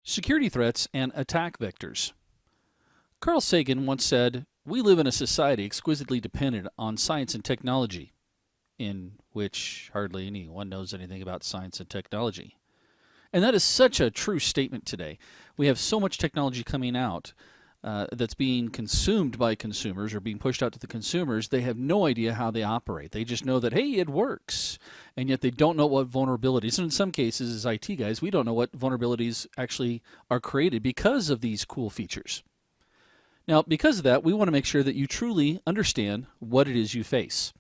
Security threats and attack vectors. Carl Sagan once said, "We live in a society exquisitely dependent on science and technology," in which hardly anyone knows anything about science and technology. And that is such a true statement today. We have so much technology coming out that's being consumed by consumers or being pushed out to the consumers. They have no idea how they operate. They just know that, hey, it works. And yet they don't know what vulnerabilities, and in some cases, as IT guys, we don't know what vulnerabilities actually are created because of these cool features. Now, because of that, we want to make sure that you truly understand what it is you face.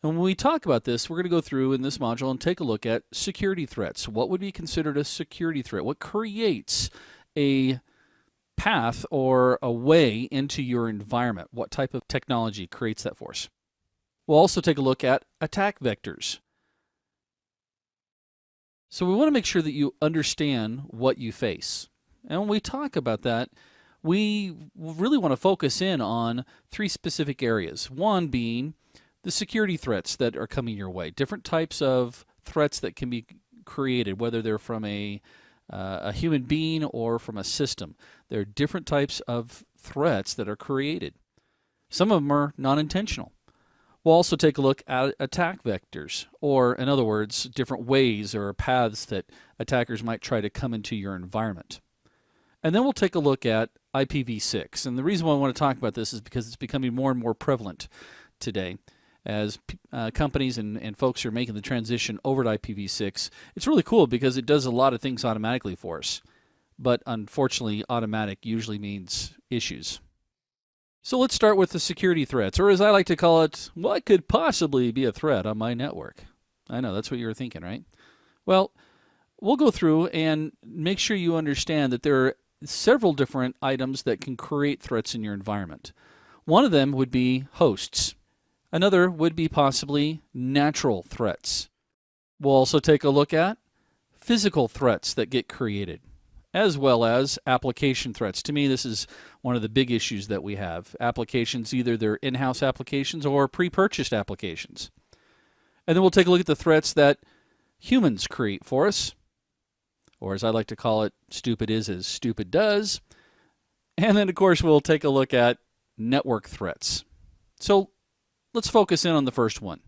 And when we talk about this, we're going to go through in this module and take a look at security threats. What would be considered a security threat? What creates a path or a way into your environment? What type of technology creates that for us? We'll also take a look at attack vectors. So we want to make sure that you understand what you face. And when we talk about that, we really want to focus in on three specific areas. One being the security threats that are coming your way, different types of threats that can be created, whether they're from a human being or from a system. There are different types of threats that are created. Some of them are non-intentional. We'll also take a look at attack vectors, or in other words, different ways or paths that attackers might try to come into your environment. And then we'll take a look at IPv6. And the reason why I want to talk about this is because it's becoming more and more prevalent today. As companies and folks are making the transition over to IPv6, it's really cool because it does a lot of things automatically for us. But unfortunately, automatic usually means issues. So let's start with the security threats, or as I like to call it, what could possibly be a threat on my network? I know, that's what you were thinking, right? Well, we'll go through and make sure you understand that there are several different items that can create threats in your environment. One of them would be hosts. Another would be possibly natural threats. We'll also take a look at physical threats that get created, as well as application threats. To me, this is one of the big issues that we have. Applications, either they're in-house applications or pre-purchased applications. And then we'll take a look at the threats that humans create for us, or as I like to call it, stupid is as stupid does. And then, of course, we'll take a look at network threats. So let's focus in on the first one.